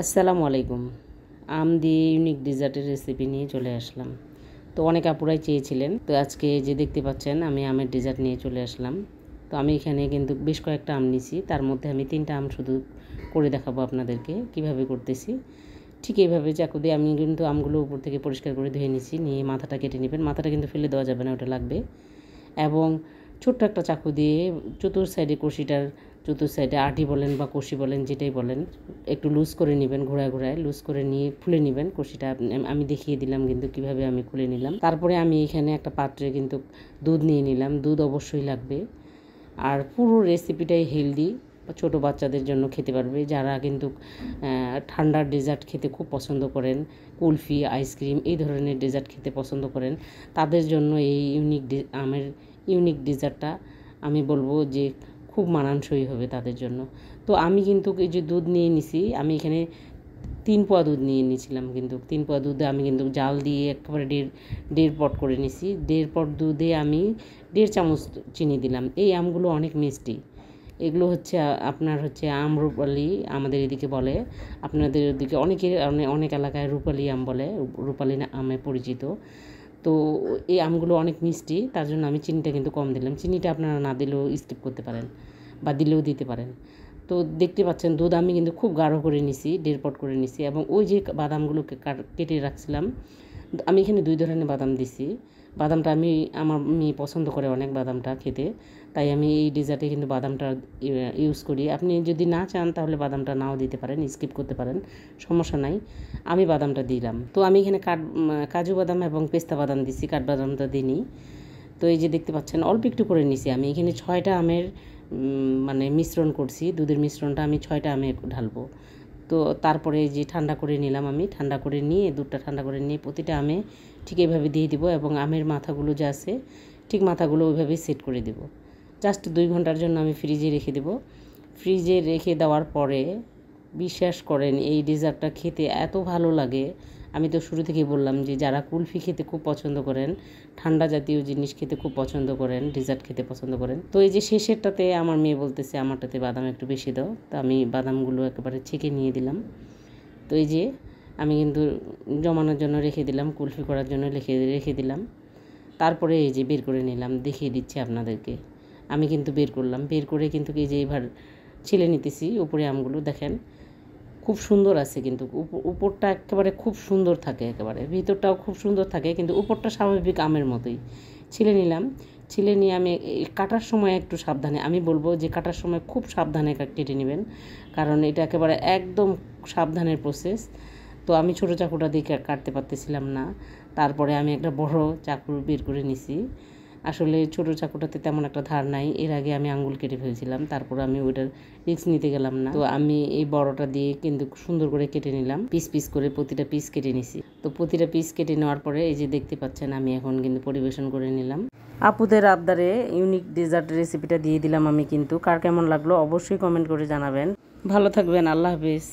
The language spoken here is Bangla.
আসসালামু আলাইকুম। আম দিয়ে ইউনিক ডেজার্টের রেসিপি নিয়ে চলে আসলাম। তো অনেক আপুরাই চেয়েছিলেন, তো আজকে যে দেখতে পাচ্ছেন আমি আমের ডেজার্ট নিয়ে চলে আসলাম। তো আমি এখানে কিন্তু বেশ কয়েকটা আম নিছি, তার মধ্যে আমি 3টা আম শুধু করে দেখাবো আপনাদেরকে কিভাবে করতেছি। ঠিক এইভাবে চাকু দিয়ে আমি কিন্তু আমগুলো উপর থেকে পরিষ্কার করে ধুয়ে নিছি, নিয়ে মাথাটা কেটে নেবেন। মাথাটা কিন্তু ফেলে দেওয়া যাবে না, ওটা লাগবে। এবং ছোট্ট একটা চাকু দিয়ে চতুর সাইডে আটি বলেন বা কষি বলেন, যেটাই বলেন, একটু লুজ করে নেবেন, ঘোরায় ঘোরায় লুজ করে নিয়ে খুলে নেবেন কষিটা। আমি দেখিয়ে দিলাম কিন্তু কিভাবে আমি খুলে নিলাম। তারপরে আমি এখানে একটা পাত্রে কিন্তু দুধ নিয়ে নিলাম। দুধ অবশ্যই লাগবে। আর পুরো রেসিপিটাই হেলদি, ছোট বাচ্চাদের জন্য খেতে পারবে, যারা কিন্তু ঠান্ডার ডেজার্ট খেতে খুব পছন্দ করেন, কুলফি, আইসক্রিম এই ধরনের ডেজার্ট খেতে পছন্দ করেন, তাদের জন্য এই আমের ইউনিক ডেজার্টটা আমি বলবো যে খুব মানানসই হবে তাদের জন্য। তো আমি কিন্তু এই যে দুধ নিয়ে নিছি, আমি এখানে 3 পোয়া দুধ নিয়ে নিয়েছিলাম। কিন্তু 3 পোয়া দুধে আমি কিন্তু জাল দিয়ে একেবারে দেড় পট করে নিছি। 1.5 পট দুধে আমি 1.5 চামচ চিনি দিলাম। এই আমগুলো অনেক মিষ্টি। এগুলো হচ্ছে আপনার হচ্ছে রূপালি আমাদের এদিকে বলে, আপনাদের ওদিকে অনেক এলাকায় রূপালি আম বলে, রূপালি আমে পরিচিত। তো এই আমগুলো অনেক মিষ্টি, তার জন্য আমি চিনিটা কিন্তু কম দিলাম। চিনিটা আপনারা না দিলেও স্কিপ করতে পারেন বা দিলেও দিতে পারেন। তো দেখতে পাচ্ছেন দুধ আমি কিন্তু খুব গাঢ় করে নিছি, 1.5 পট করে নিছি। এবং ওই যে বাদামগুলোকে কেটে রাখছিলাম, আমি এখানে 2 ধরনের বাদাম দিছি। বাদামটা আমার মেয়ে পছন্দ করে অনেক বাদামটা খেতে, তাই আমি এই ডেজার্টে কিন্তু বাদামটা ইউজ করি। আপনি যদি না চান তাহলে বাদামটা নাও দিতে পারেন, স্কিপ করতে পারেন, সমস্যা নাই। আমি বাদামটা দিলাম। তো আমি এখানে কাজু বাদাম এবং পেস্তা বাদাম দিছি, কাঠবাদামটা দিইনি। তো এই যে দেখতে পাচ্ছেন অল্প একটু করে নিছি। আমি এখানে 6টা আমের মানে মিশ্রণ করছি, দুধের মিশ্রণটা আমি 6টা আমে ঢালবো। তো তারপরে যে ঠান্ডা করে নিলাম, আমি ঠান্ডা করে নিয়ে দুধটা ঠান্ডা করে নিয়ে প্রতিটা আমে ঠিক এইভাবে দিয়ে দিব, এবং আমের মাথাগুলো যা আছে ঠিক মাথাগুলো ওইভাবেই সেট করে দেব। জাস্ট 2 ঘন্টার জন্য আমি ফ্রিজে রেখে দেব। ফ্রিজে রেখে দেওয়ার পরে বিশ্বাস করেন এই ডেজার্টটা খেতে এত ভালো লাগে। আমি তো শুরু থেকেই বললাম যে যারা কুলফি খেতে খুব পছন্দ করেন, ঠান্ডা জাতীয় জিনিস খেতে খুব পছন্দ করেন, ডেজার্ট খেতে পছন্দ করেন, তো এই যে শেষেরটাতে আমার মেয়ে বলতেছে আমারটাতে বাদাম একটু বেশি দাও, তো আমি বাদামগুলো একেবারে ছেঁকে নিয়ে দিলাম। তো এই যে আমি কিন্তু জমানোর জন্য রেখে দিলাম, কুলফি করার জন্য রেখে দিলাম। তারপরে এই যে বের করে নিলাম, দেখিয়ে দিচ্ছি আপনাদেরকে। আমি কিন্তু বের করলাম, বের করে কিন্তু এই যে এবার ছিলে নিতেছি উপরে আমগুলো। দেখেন খুব সুন্দর আছে, কিন্তু উপরটা একেবারে খুব সুন্দর থাকে, একেবারে ভিতরটাও খুব সুন্দর থাকে, কিন্তু উপরটা স্বাভাবিক আমের মতোই। ছিলে নিলাম, ছিলে নিয়ে আমি কাটার সময় একটু সাবধানে, আমি বলবো যে কাটার সময় খুব সাবধানে কেটে নেবেন, কারণ এটা একেবারে একদম সাবধানের প্রসেস। তো আমি ছোটো চাকুটা দিয়ে কাটতে পারতেছিলাম না, তারপরে আমি একটা বড় চাকু বের করে নিছি। আসলে ছোটো চাকুটাতে তেমন একটা ধার নাই, এর আগে আমি আঙ্গুল কেটে ফেলছিলাম, তারপর আমি ওইটার রিস্ক নিতে গেলাম না। তো আমি এই বড়টা দিয়ে কিন্তু সুন্দর করে কেটে নিলাম, পিস পিস করে প্রতিটা পিস কেটে নিছি। তো প্রতিটা পিস কেটে নেওয়ার পরে এই যে দেখতে পাচ্ছেন আমি এখন কিন্তু পরিবেশন করে নিলাম। আপুদের আবদারে ইউনিক ডেজার্ট রেসিপিটা দিয়ে দিলাম আমি কিন্তু। কার কেমন লাগলো অবশ্যই কমেন্ট করে জানাবেন। ভালো থাকবেন, আল্লাহ হাফেজ।